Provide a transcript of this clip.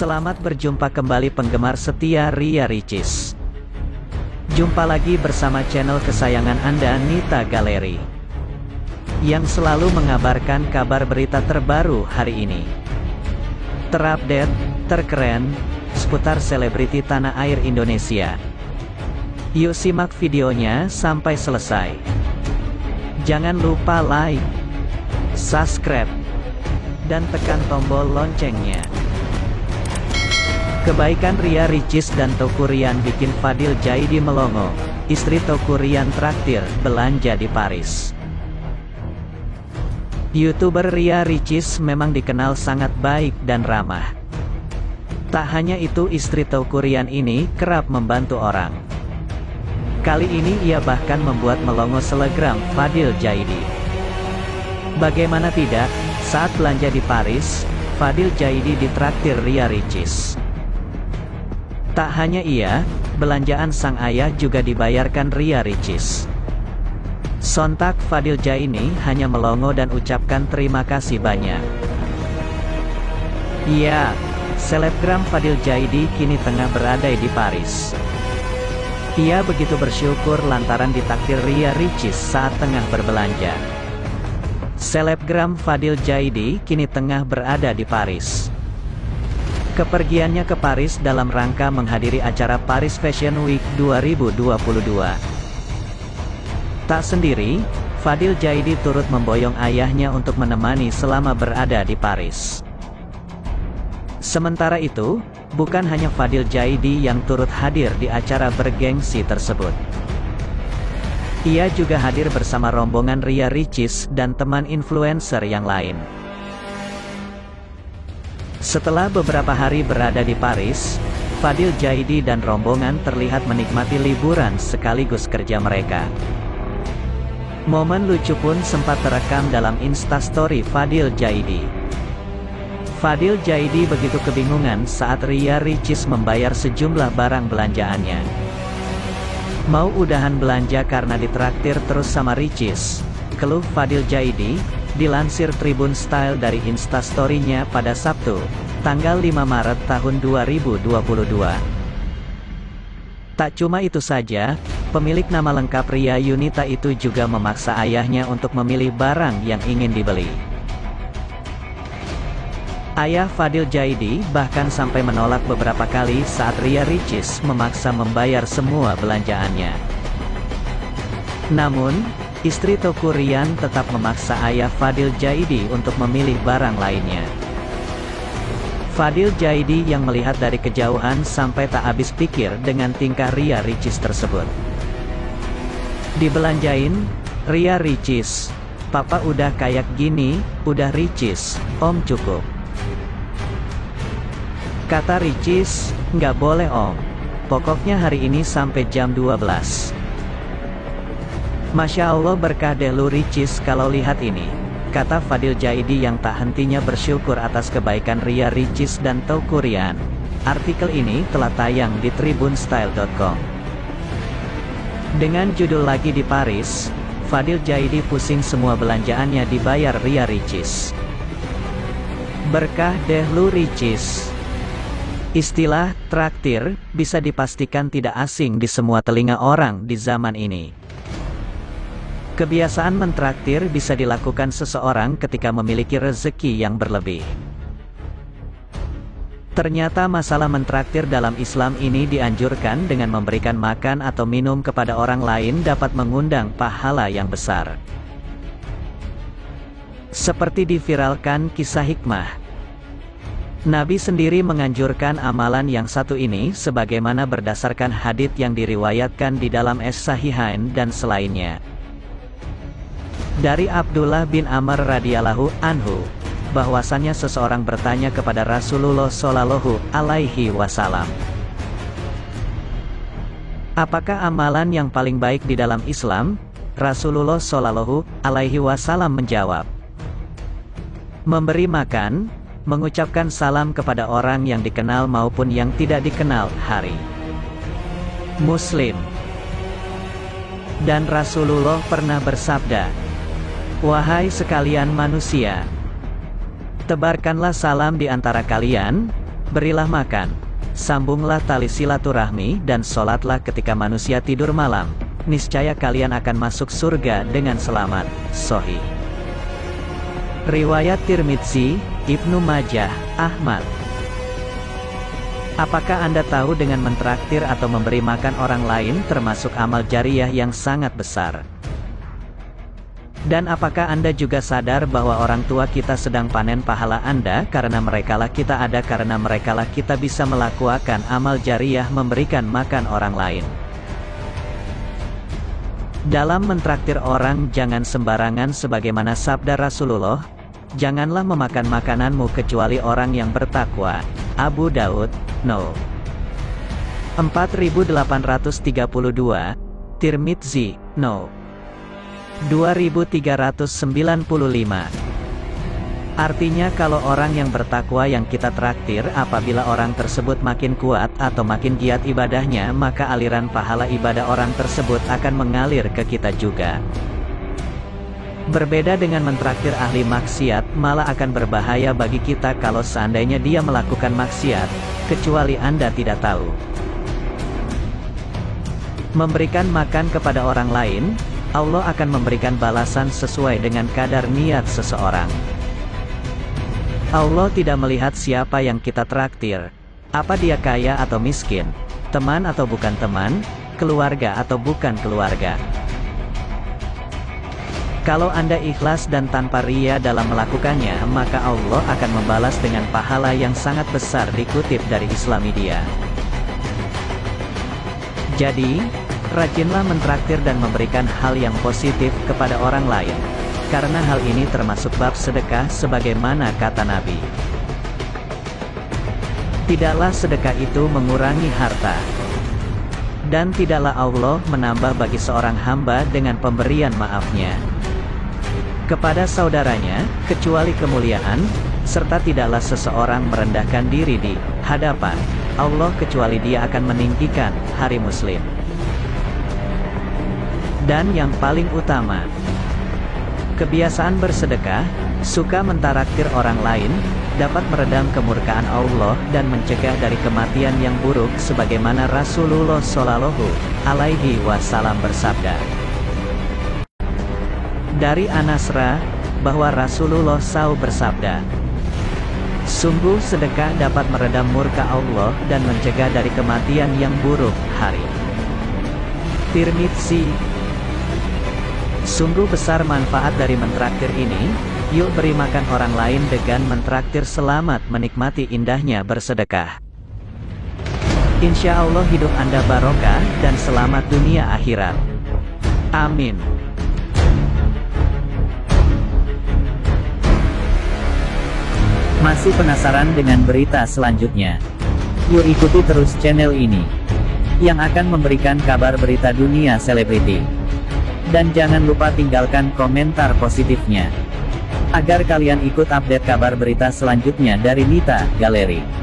Selamat berjumpa kembali penggemar setia Ria Ricis. Jumpa lagi bersama channel kesayangan Anda, Nita Galeri, yang selalu mengabarkan kabar berita terbaru hari ini. Terupdate, terkeren, seputar selebriti tanah air Indonesia. Yuk simak videonya sampai selesai. Jangan lupa like, subscribe, dan tekan tombol loncengnya. Kebaikan Ria Ricis dan Teuku Ryan bikin Fadil Jaidi melongo. Istri Teuku Ryan traktir belanja di Paris. YouTuber Ria Ricis memang dikenal sangat baik dan ramah. Tak hanya itu, istri Teuku Ryan ini kerap membantu orang. Kali ini ia bahkan membuat melongo selegram Fadil Jaidi. Bagaimana tidak, saat belanja di Paris, Fadil Jaidi ditraktir Ria Ricis. Tak hanya ia, belanjaan sang ayah juga dibayarkan Ria Ricis. Sontak Fadil Jaidi hanya melongo dan ucapkan terima kasih banyak. Ya, selebgram Fadil Jaidi kini tengah berada di Paris. Ia begitu bersyukur lantaran ditakdir Ria Ricis saat tengah berbelanja. Selebgram Fadil Jaidi kini tengah berada di Paris. Kepergiannya ke Paris dalam rangka menghadiri acara Paris Fashion Week 2022. Tak sendiri, Fadil Jaidi turut memboyong ayahnya untuk menemani selama berada di Paris. Sementara itu, bukan hanya Fadil Jaidi yang turut hadir di acara bergengsi tersebut. Ia juga hadir bersama rombongan Ria Ricis dan teman influencer yang lain. Setelah beberapa hari berada di Paris, Fadil Jaidi dan rombongan terlihat menikmati liburan sekaligus kerja mereka. Momen lucu pun sempat terekam dalam Instastory Fadil Jaidi. Fadil Jaidi begitu kebingungan saat Ria Ricis membayar sejumlah barang belanjaannya. Mau udahan belanja karena ditraktir terus sama Ricis, keluh Fadil Jaidi. Dilansir Tribun Style dari Instastory-nya pada Sabtu, tanggal 5 Maret tahun 2022. Tak cuma itu saja, pemilik nama lengkap Ria Yunita itu juga memaksa ayahnya untuk memilih barang yang ingin dibeli. Ayah Fadil Jaidi bahkan sampai menolak beberapa kali saat Ria Ricis memaksa membayar semua belanjaannya. Namun, istri Teuku Ryan tetap memaksa ayah Fadil Jaidi untuk memilih barang lainnya. Fadil Jaidi yang melihat dari kejauhan sampai tak habis pikir dengan tingkah Ria Ricis tersebut. Dibelanjain, Ria Ricis, "Papa udah kayak gini, udah Ricis, Om cukup." Kata Ricis, "Nggak boleh Om. Pokoknya hari ini sampai jam 12. Masya Allah berkah deh lu Ricis kalau lihat ini," kata Fadil Jaidi yang tak hentinya bersyukur atas kebaikan Ria Ricis dan Teuku Ryan. Artikel ini telah tayang di tribunstyle.com. Dengan judul "Lagi di Paris", Fadil Jaidi pusing semua belanjaannya dibayar Ria Ricis. Berkah deh lu Ricis. Istilah traktir bisa dipastikan tidak asing di semua telinga orang di zaman ini. Kebiasaan mentraktir bisa dilakukan seseorang ketika memiliki rezeki yang berlebih. Ternyata masalah mentraktir dalam Islam ini dianjurkan dengan memberikan makan atau minum kepada orang lain dapat mengundang pahala yang besar. Seperti diviralkan kisah hikmah. Nabi sendiri menganjurkan amalan yang satu ini sebagaimana berdasarkan hadits yang diriwayatkan di dalam As-Sahihain dan selainnya. Dari Abdullah bin Amr radhiyallahu anhu, bahwasannya seseorang bertanya kepada Rasulullah shallallahu alaihi wasallam, "Apakah amalan yang paling baik di dalam Islam?" Rasulullah shallallahu alaihi wasallam menjawab, "Memberi makan, mengucapkan salam kepada orang yang dikenal maupun yang tidak dikenal." Hari Muslim. Dan Rasulullah pernah bersabda, "Wahai sekalian manusia, tebarkanlah salam di antara kalian, Berilah makan, sambunglah tali silaturahmi dan sholatlah ketika manusia tidur malam. Niscaya kalian akan masuk surga dengan selamat. Sahih. Riwayat Tirmidzi, Ibnu Majah, Ahmad. Apakah Anda tahu dengan mentraktir atau memberi makan orang lain termasuk amal jariyah yang sangat besar? Dan apakah Anda juga sadar bahwa orang tua kita sedang panen pahala Anda karena merekalah kita ada, karena merekalah kita bisa melakukan amal jariyah memberikan makan orang lain. Dalam mentraktir orang jangan sembarangan sebagaimana sabda Rasulullah, janganlah memakan makananmu kecuali orang yang bertakwa. Abu Daud, No. 4832, Tirmidzi, No. 2395. Artinya kalau orang yang bertakwa yang kita traktir, apabila orang tersebut makin kuat atau makin giat ibadahnya, maka aliran pahala ibadah orang tersebut akan mengalir ke kita juga. Berbeda dengan mentraktir ahli maksiat, malah akan berbahaya bagi kita kalau seandainya dia melakukan maksiat, kecuali Anda tidak tahu. Memberikan makan kepada orang lain, Allah akan memberikan balasan sesuai dengan kadar niat seseorang. Allah tidak melihat siapa yang kita traktir, apa dia kaya atau miskin, teman atau bukan teman, keluarga atau bukan keluarga. Kalau Anda ikhlas dan tanpa riya dalam melakukannya, maka Allah akan membalas dengan pahala yang sangat besar, dikutip dari Islamidia. Jadi, rajinlah mentraktir dan memberikan hal yang positif kepada orang lain, karena hal ini termasuk bab sedekah sebagaimana kata Nabi. Tidaklah sedekah itu mengurangi harta, dan tidaklah Allah menambah bagi seorang hamba dengan pemberian maafnya kepada saudaranya, kecuali kemuliaan, serta tidaklah seseorang merendahkan diri di hadapan Allah kecuali dia akan meninggikan hari Muslim. Dan yang paling utama, kebiasaan bersedekah, suka mentaraktir orang lain, dapat meredam kemurkaan Allah dan mencegah dari kematian yang buruk sebagaimana Rasulullah Shallallahu Alaihi Wasallam bersabda. Dari Anasra, bahwa Rasulullah SAW bersabda, sungguh sedekah dapat meredam murka Allah dan mencegah dari kematian yang buruk hari. Tirmidzi. Sungguh besar manfaat dari mentraktir ini, yuk beri makan orang lain dengan mentraktir, selamat menikmati indahnya bersedekah. Insya Allah hidup Anda barokah dan selamat dunia akhirat. Amin. Masih penasaran dengan berita selanjutnya? Yuk ikuti terus channel ini, yang akan memberikan kabar berita dunia selebriti. Dan jangan lupa tinggalkan komentar positifnya, agar kalian ikut update kabar berita selanjutnya dari Nita Galeri.